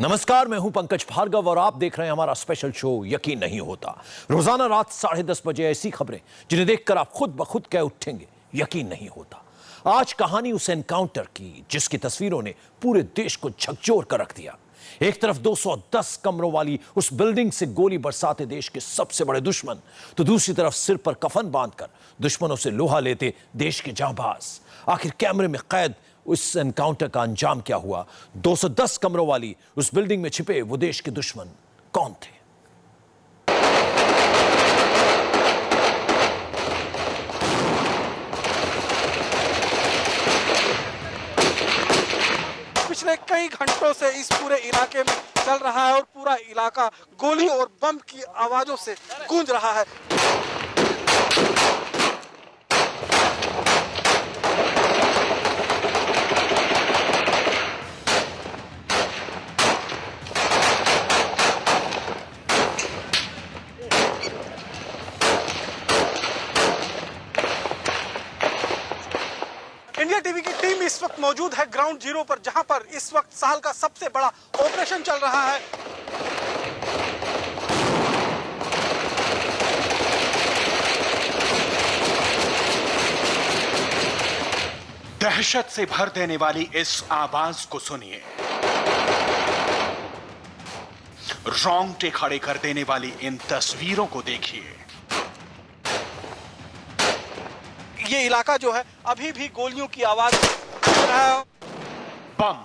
नमस्कार, मैं हूं पंकज भार्गव और आप देख रहे हैं हमारा स्पेशल शो यकीन नहीं होता। रोजाना रात 10:30 बजे ऐसी खबरें जिन्हें देखकर आप खुद ब खुद कह उठेंगे यकीन नहीं होता। आज कहानी उस एनकाउंटर की जिसकी तस्वीरों ने पूरे देश को झकझोर कर रख दिया। एक तरफ 210 कमरों वाली उस बिल्डिंग से गोली बरसाते देश के सबसे बड़े दुश्मन, तो दूसरी तरफ सिर पर कफन बांधकर दुश्मनों से लोहा लेते देश के जांबाज। आखिर कैमरे में कैद उस एनकाउंटर का अंजाम क्या हुआ? 210 कमरों वाली उस बिल्डिंग में छिपे वो देश के दुश्मन कौन थे? पिछले कई घंटों से इस पूरे इलाके में चल रहा है और पूरा इलाका गोली और बम की आवाजों से गूंज रहा है। इंडिया टीवी की टीम इस वक्त मौजूद है ग्राउंड जीरो पर, जहां पर इस वक्त साल का सबसे बड़ा ऑपरेशन चल रहा है। दहशत से भर देने वाली इस आवाज को सुनिए, रोंगटे खड़े कर देने वाली इन तस्वीरों को देखिए। ये इलाका जो है अभी भी गोलियों की आवाज सुन रहा है। बम,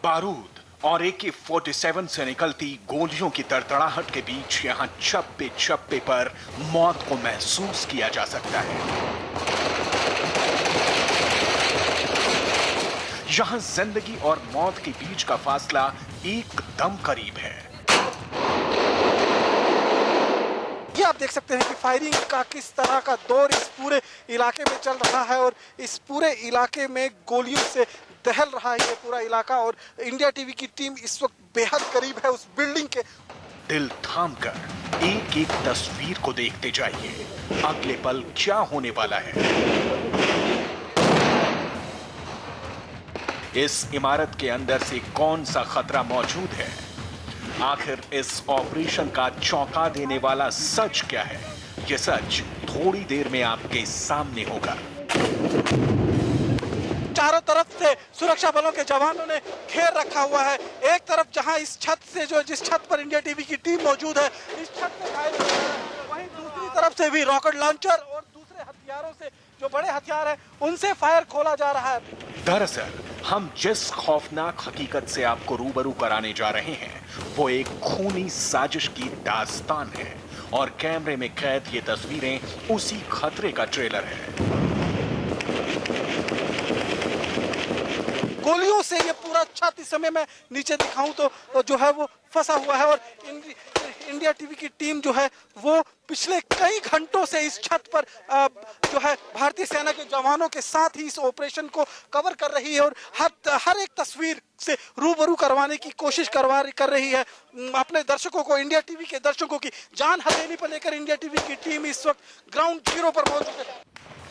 बारूद और AK-47 से निकलती गोलियों की तड़तड़ाहट के बीच यहां चप्पे चप्पे पर मौत को महसूस किया जा सकता है। यहां जिंदगी और मौत के बीच का फासला एकदम करीब है। ये आप देख सकते हैं कि फायरिंग का किस तरह का दौर इस पूरे इलाके में चल रहा है और इस पूरे इलाके में गोलियों से दहल रहा है ये पूरा इलाका। और इंडिया टीवी की टीम इस वक्त बेहद करीब है उस बिल्डिंग के। दिल थामकर एक एक तस्वीर को देखते जाइए, अगले पल क्या होने वाला है। इस इमारत के अंदर से कौन सा खतरा मौजूद है? आखिर इस ऑपरेशन का चौंका देने वाला सच क्या है? यह सच थोड़ी देर में आपके सामने होगा। चारों तरफ से सुरक्षा बलों के जवानों ने घेर रखा हुआ है। एक तरफ जहां इस छत से जिस छत पर इंडिया टीवी की टीम मौजूद है, इस छत से फायर हो रहा है, वहीं दूसरी तरफ से भी रॉकेट लॉन्चर और दूसरे हथियारों से, जो बड़े हथियार हैं, उनसे फायर खोला जा रहा है। दरअसल हम जिस खौफनाक हकीकत से आपको रूबरू कराने जा रहे हैं वो एक खूनी साजिश की दास्तान है और कैमरे में कैद ये तस्वीरें उसी खतरे का ट्रेलर है। गोलियों से ये पूरा छत इस समय मैं नीचे दिखाऊं तो जो है वो फंसा हुआ है। और इंडिया टीवी की टीम जो है वो पिछले कई घंटों से इस छत पर जो है भारतीय सेना के जवानों के साथ ही इस ऑपरेशन को कवर कर रही है और हर एक तस्वीर से रूबरू करवाने की कोशिश कर रही है अपने दर्शकों को। इंडिया टीवी के दर्शकों की जान हथेली पर लेकर इंडिया टीवी की टीम इस वक्त ग्राउंड जीरो पर मौजूद है।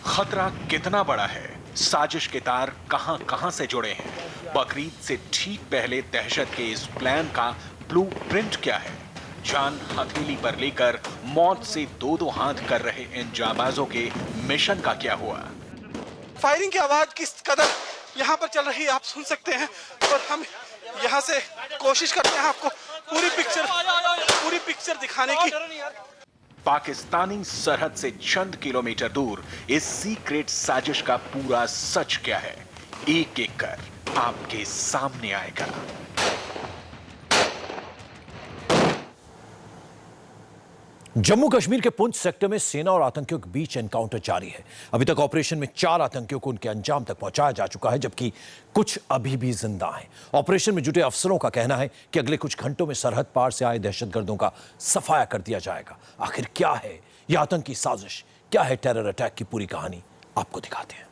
खतरा कितना बड़ा है, साजिश के तार कहां से जुड़े हैं, बकरीद से ठीक पहले दहशत के इस प्लान का ब्लूप्रिंट क्या है, जान हथेली पर लेकर मौत से दो हाथ कर रहे इन जाबाजों के मिशन का क्या हुआ। फायरिंग की आवाज किस कदर यहाँ पर चल रही है आप सुन सकते हैं और हम यहाँ से कोशिश करते हैं आपको पूरी पिक्चर दिखाने की। पाकिस्तानी सरहद से चंद किलोमीटर दूर इस सीक्रेट साजिश का पूरा सच क्या है, एक एक कर आपके सामने आएगा। जम्मू कश्मीर के पुंछ सेक्टर में सेना और आतंकियों के बीच एनकाउंटर जारी है। अभी तक ऑपरेशन में 4 आतंकियों को उनके अंजाम तक पहुंचाया जा चुका है, जबकि कुछ अभी भी जिंदा हैं। ऑपरेशन में जुटे अफसरों का कहना है कि अगले कुछ घंटों में सरहद पार से आए दहशतगर्दों का सफाया कर दिया जाएगा। आखिर क्या है यह आतंकी साजिश, क्या है टेरर अटैक की पूरी कहानी, आपको दिखाते हैं।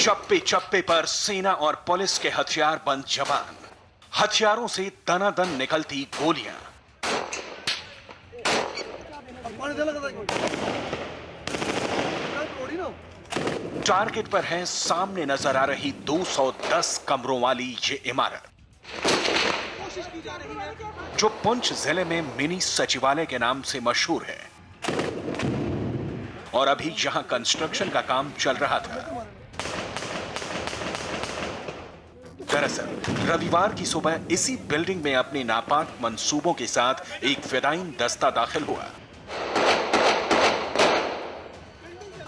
चप्पे चप्पे पर सेना और पुलिस के हथियार बंद जवान, हथियारों से दनादन निकलती गोलियां। टारगेट पर है सामने नजर आ रही 210 कमरों वाली ये इमारत, जो पुंछ जिले में मिनी सचिवालय के नाम से मशहूर है। और अभी यहां कंस्ट्रक्शन का काम चल रहा था। दरअसल रविवार की सुबह इसी बिल्डिंग में अपने नापाक मंसूबों के साथ एक फिदायीन दस्ता दाखिल हुआ।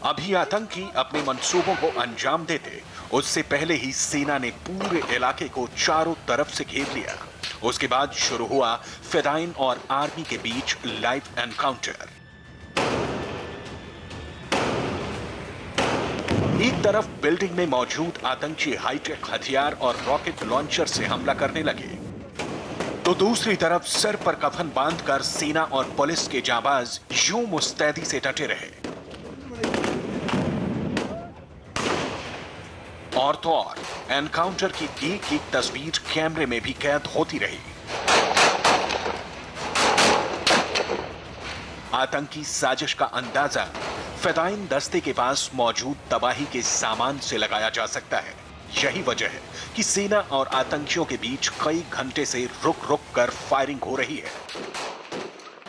अभी आतंकी अपने मंसूबों को अंजाम देते, उससे पहले ही सेना ने पूरे इलाके को चारों तरफ से घेर लिया। उसके बाद शुरू हुआ फिदायीन और आर्मी के बीच लाइव एनकाउंटर। एक तरफ बिल्डिंग में मौजूद आतंकी हाईटेक हथियार और रॉकेट लॉन्चर से हमला करने लगे, तो दूसरी तरफ सिर पर कफन बांधकर सेना और पुलिस के जाबाज यूं मुस्तैदी से डटे रहे। और तो और एनकाउंटर की एक एक तस्वीर कैमरे में भी कैद होती रही। आतंकी साजिश का अंदाजा फिदायीन दस्ते के पास मौजूद तबाही के सामान से लगाया जा सकता है। यही वजह है कि सेना और आतंकियों के बीच कई घंटे से रुक रुक कर फायरिंग हो रही है।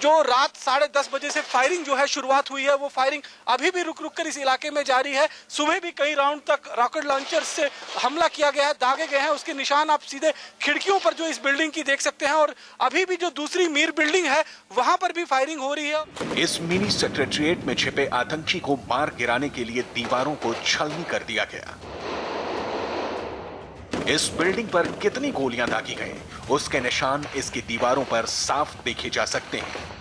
जो रात 10:30 बजे से फायरिंग जो है शुरुआत हुई है, वो फायरिंग अभी भी रुक रुक कर इस इलाके में जारी है। सुबह भी कई राउंड तक रॉकेट लॉन्चर से हमला किया गया है, दागे गए हैं। उसके निशान आप सीधे खिड़कियों पर जो इस बिल्डिंग की देख सकते हैं। और अभी भी जो दूसरी मीर बिल्डिंग है, वहां पर भी फायरिंग हो रही है। इस मिनी सेक्रेटरिएट में छिपे आतंकी को मार गिराने के लिए दीवारों को छलनी कर दिया गया। इस बिल्डिंग पर कितनी गोलियां दागी गई, उसके निशान इसकी दीवारों पर साफ देखे जा सकते हैं।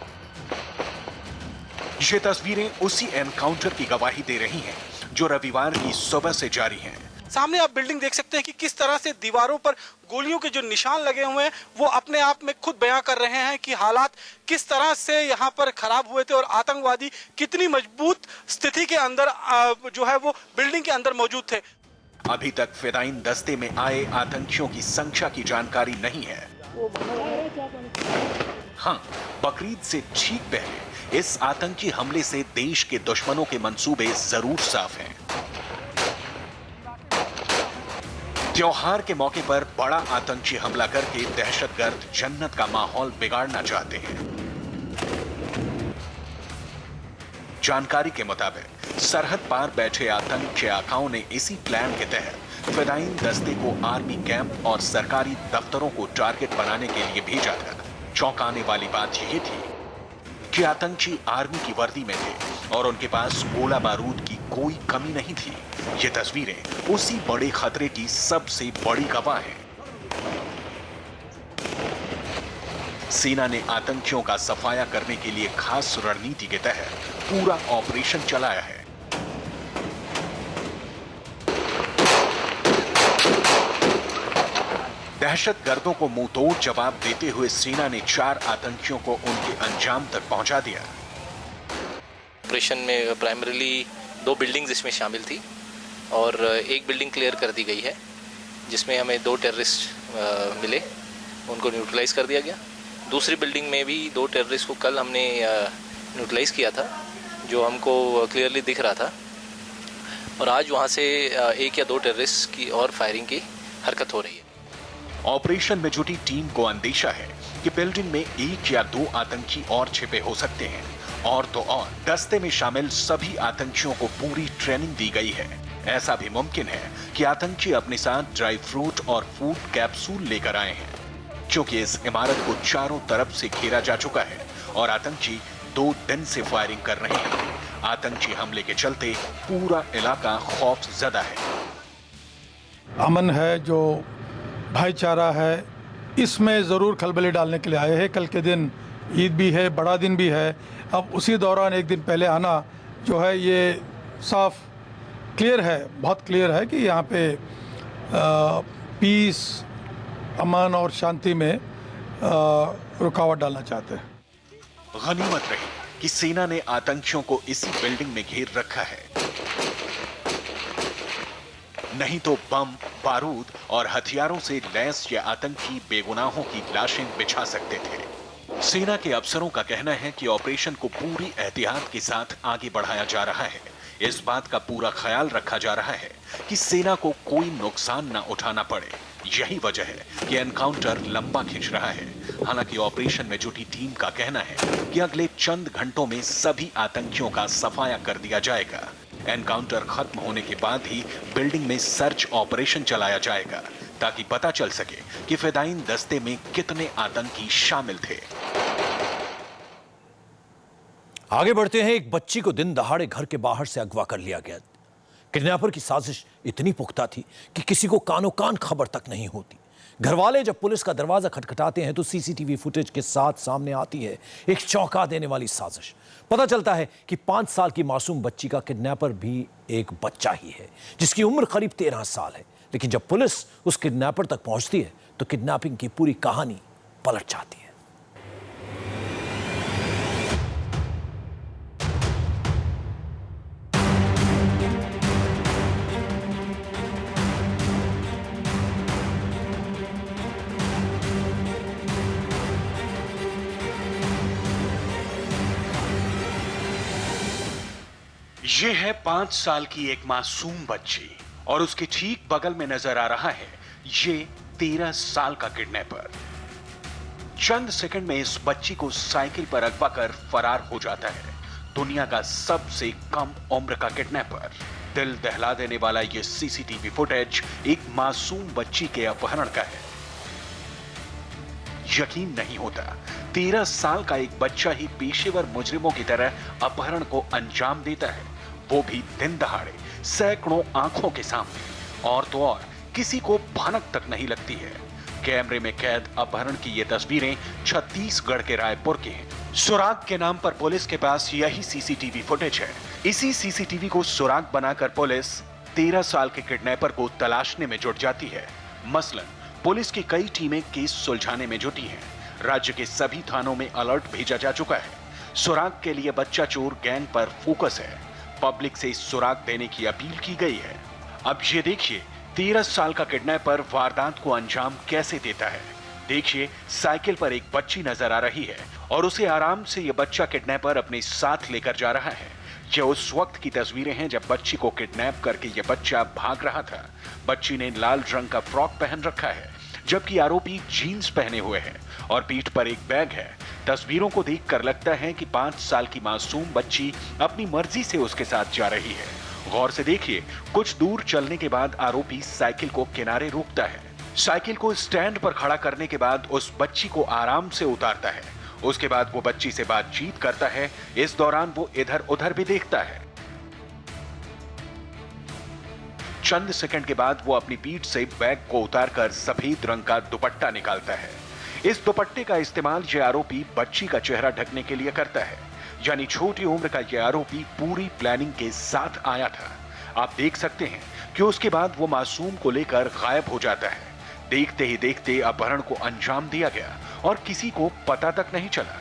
ये तस्वीरें उसी एनकाउंटर की गवाही दे रही हैं, जो रविवार की सुबह से जारी हैं। सामने आप बिल्डिंग देख सकते हैं कि किस तरह से दीवारों पर गोलियों के जो निशान लगे हुए हैं, वो अपने आप में खुद बयां कर रहे हैं कि हालात किस तरह से यहाँ पर खराब हुए थे और आतंकवादी कितनी मजबूत स्थिति के अंदर जो है वो बिल्डिंग के अंदर मौजूद थे। अभी तक फिदायीन दस्ते में आए आतंकियों की संख्या की जानकारी नहीं है। हाँ, बकरीद से ठीक पहले इस आतंकी हमले से देश के दुश्मनों के मंसूबे जरूर साफ हैं। त्योहार के मौके पर बड़ा आतंकी हमला करके दहशतगर्द जन्नत का माहौल बिगाड़ना चाहते हैं। जानकारी के मुताबिक सरहद पार बैठे आतंकी आकाओं ने इसी प्लान के तहत फिदायीन दस्ते को आर्मी कैंप और सरकारी दफ्तरों को टारगेट बनाने के लिए भेजा था। चौंकाने वाली बात यह थी कि आतंकी आर्मी की वर्दी में थे और उनके पास गोला बारूद की कोई कमी नहीं थी। ये तस्वीरें उसी बड़े खतरे की सबसे बड़ी गवाह हैं। सेना ने आतंकियों का सफाया करने के लिए खास रणनीति के तहत पूरा ऑपरेशन चलाया है। दहशतगर्दों को मुंहतोड़ जवाब देते हुए सेना ने 4 आतंकियों को उनके अंजाम तक पहुंचा दिया। ऑपरेशन में प्राइमरीली 2 बिल्डिंग्स इसमें शामिल थी और एक बिल्डिंग क्लियर कर दी गई है, जिसमें हमें 2 टेररिस्ट मिले, उनको न्यूट्रलाइज कर दिया गया। दूसरी बिल्डिंग में भी 2 टेररिस्ट को कल हमने न्यूट्रलाइज किया था, जो हमको क्लियरली दिख रहा था। और आज वहाँ से 1 या 2 टेररिस्ट की और फायरिंग की हरकत हो रही है। ऑपरेशन में जुटी टीम को अंदेशा है कि बिल्डिंग में 1 या 2 आतंकी और छिपे हो सकते हैं। और तो और दस्ते में शामिल सभी आतंकियों को पूरी ट्रेनिंग दी गई है। ऐसा भी मुमकिन है कि आतंकी अपने साथ ड्राई फ्रूट और फूड कैप्सूल लेकर आए हैं, क्योंकि इस इमारत को चारों तरफ से घेरा जा चुका है और आतंकी 2 दिन से फायरिंग कर रहे हैं। आतंकी हमले के चलते पूरा इलाका खौफजदा है। अमन है, जो भाईचारा है, इसमें ज़रूर खलबली डालने के लिए आए हैं। कल के दिन ईद भी है, बड़ा दिन भी है। अब उसी दौरान एक दिन पहले आना जो है, ये साफ क्लियर है, बहुत क्लियर है कि यहाँ पे पीस, अमन और शांति में रुकावट डालना चाहते हैं। गनीमत रही कि सेना ने आतंकियों को इसी बिल्डिंग में घेर रखा है। नहीं तो बम, बारूद और हथियारों से लैस ये आतंकी बेगुनाहों की लाशें बिछा सकते थे। सेना के अफसरों का कहना है कि ऑपरेशन को पूरी एहतियात के साथ आगे बढ़ाया जा रहा है। इस बात का पूरा ख्याल रखा जा रहा है कि सेना को कोई नुकसान न उठाना पड़े। यही वजह है कि एनकाउंटर लंबा खिंच रहा है। हालांकि ऑपरेशन में जुटी टीम का कहना है कि अगले चंद घंटों में सभी आतंकियों का सफाया कर दिया जाएगा। एनकाउंटर खत्म होने के बाद ही बिल्डिंग में सर्च ऑपरेशन चलाया जाएगा ताकि पता चल सके कि फिदायीन दस्ते में कितने आतंकी शामिल थे। आगे बढ़ते हैं। एक बच्ची को दिन दहाड़े घर के बाहर से अगवा कर लिया गया। किडनैपर की साजिश इतनी पुख्ता थी कि किसी को कानो कान खबर तक नहीं होती। घरवाले जब पुलिस का दरवाजा खटखटाते हैं तो सीसीटीवी फुटेज के साथ सामने आती है एक चौंका देने वाली साजिश। पता चलता है कि 5 साल की मासूम बच्ची का किडनैपर भी एक बच्चा ही है जिसकी उम्र करीब 13 साल है। लेकिन जब पुलिस उस किडनैपर तक पहुंचती है तो किडनैपिंग की पूरी कहानी पलट जाती है। ये है 5 साल की एक मासूम बच्ची और उसके ठीक बगल में नजर आ रहा है ये 13 साल का किडनैपर। चंद सेकंड में इस बच्ची को साइकिल पर अगवा कर फरार हो जाता है दुनिया का सबसे कम उम्र का किडनैपर। दिल दहला देने वाला ये सीसीटीवी फुटेज एक मासूम बच्ची के अपहरण का है। यकीन नहीं होता 13 साल का एक बच्चा ही पेशेवर मुजरिमों की तरह अपहरण को अंजाम देता है, वो भी दिन दहाड़े, सैकड़ों आंखों के सामने। और तो और किसी को भनक तक नहीं लगती है। कैमरे में कैद अपहरण की ये तस्वीरें छत्तीसगढ़ के रायपुर की हैं। सुराग के नाम पर पुलिस के पास यही सीसीटीवी फुटेज है। इसी सीसीटीवी को सुराग बनाकर पुलिस 13 साल के किडनैपर को तलाशने में जुट जाती है। मसलन पुलिस की कई टीमें केस सुलझाने में जुटी हैं। राज्य के सभी थानों में अलर्ट भेजा जा चुका है। सुराग के लिए बच्चा चोर गैंग पर फोकस है। पब्लिक से सुराग देने की अपील की गई है। अब ये देखिए 13 साल का किडनैपर वारदात को अंजाम कैसे देता है। देखिए साइकिल पर एक बच्ची नजर आ रही है और उसे आराम से यह बच्चा किडनैपर अपने साथ लेकर जा रहा है। ये उस वक्त की तस्वीरें हैं जब बच्ची को किडनैप करके यह बच्चा भाग रहा था। बच्ची ने लाल रंग का फ्रॉक पहन रखा है जबकि आरोपी जीन्स पहने हुए हैं और पीठ पर एक बैग है। तस्वीरों को देखकर लगता है कि 5 साल की मासूम बच्ची अपनी मर्जी से उसके साथ जा रही है। गौर से देखिए, कुछ दूर चलने के बाद आरोपी साइकिल को किनारे रोकता है। साइकिल को स्टैंड पर खड़ा करने के बाद उस बच्ची को आराम से उतारता है। उसके बाद वो बच्ची से बातचीत करता है। इस दौरान वो इधर उधर भी देखता है। चंद सेकंड के बाद वो अपनी पीठ से बैग को उतारकर सफेद रंग का दुपट्टा निकालता है। इस दुपट्टे का इस्तेमाल ये आरोपी बच्ची का चेहरा ढकने के लिए करता है। यानी छोटी उम्र का ये आरोपी पूरी प्लानिंग के साथ आया था। आप देख सकते हैं कि उसके बाद वो मासूम को लेकर गायब हो जाता है। देखते ही देखते अपहरण को अंजाम दिया गया और किसी को पता तक नहीं चला।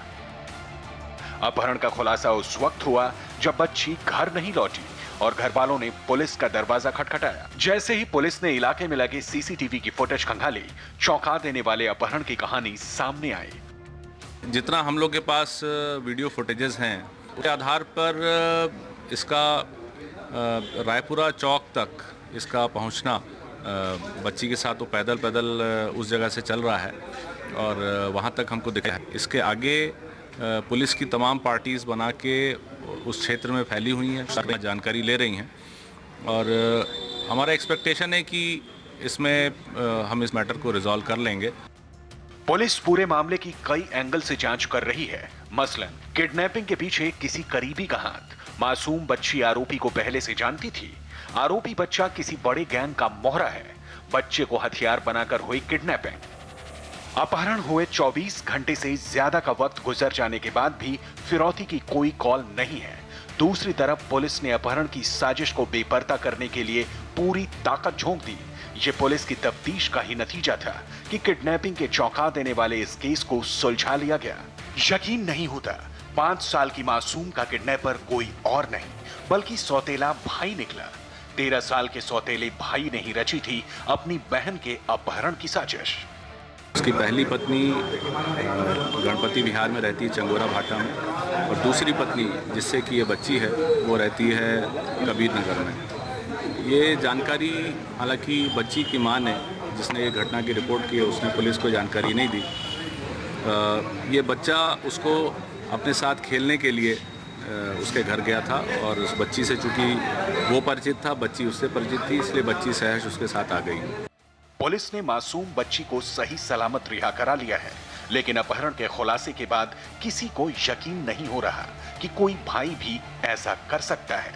अपहरण का खुलासा उस वक्त हुआ जब बच्ची घर नहीं लौटी और घर वालों ने पुलिस का दरवाजा खटखटाया। जैसे ही पुलिस ने इलाके में लगे सीसीटीवी की फुटेज खंगाली, चौंका देने वाले अपहरण की कहानी सामने आई। जितना हम लोग के पास वीडियो फुटेजेस हैं उसके आधार पर इसका रायपुरा चौक तक इसका पहुंचना, बच्ची के साथ वो पैदल उस जगह से चल रहा है और वहां तक हमको दिखा है। इसके आगे पुलिस की तमाम पार्टीज बना के उस क्षेत्र में फैली हुई हैं, जानकारी ले रही हैं और हमारा एक्सपेक्टेशन है कि इसमें हम इस मैटर को रिजॉल्व कर लेंगे। पुलिस पूरे मामले की कई एंगल से जांच कर रही है। मसलन किडनैपिंग के पीछे किसी करीबी का हाथ। मासूम बच्ची आरोपी को पहले से जानती थी। आरोपी बच्चा किसी बड़े गैंग का मोहरा है। बच्चे को हथियार बनाकर हुई किडनैपिंग। अपहरण हुए 24 घंटे से ज्यादा का वक्त गुजर जाने के बाद भी फिरौती की कोई कॉल नहीं है। दूसरी तरफ पुलिस ने अपहरण की साजिश को बेपर्दा करने के लिए पूरी ताकत झोंक दी। ये पुलिस की तफ्तीश का ही नतीजा था कि किडनैपिंग के चौंका देने वाले इस केस को सुलझा लिया गया। यकीन नहीं होता 5 साल की मासूम का किडनैपर कोई और नहीं बल्कि सौतेला भाई निकला। 13 साल के सौतेले भाई ने ही रची थी अपनी बहन के अपहरण की साजिश। उसकी पहली पत्नी गणपति विहार में रहती है, चंगोरा भाटा में, और दूसरी पत्नी जिससे कि ये बच्ची है वो रहती है कबीर नगर में। ये जानकारी हालांकि बच्ची की मां ने, जिसने ये घटना की रिपोर्ट की है, उसने पुलिस को जानकारी नहीं दी। ये बच्चा उसको अपने साथ खेलने के लिए उसके घर गया था और उस बच्ची से चूंकि वो परिचित था, बच्ची उससे परिचित थी, इसलिए बच्ची सहज उसके साथ आ गई। पुलिस ने मासूम बच्ची को सही सलामत रिहा करा लिया है, लेकिन अपहरण के खुलासे के बाद किसी को यकीन नहीं हो रहा कि कोई भाई भी ऐसा कर सकता है।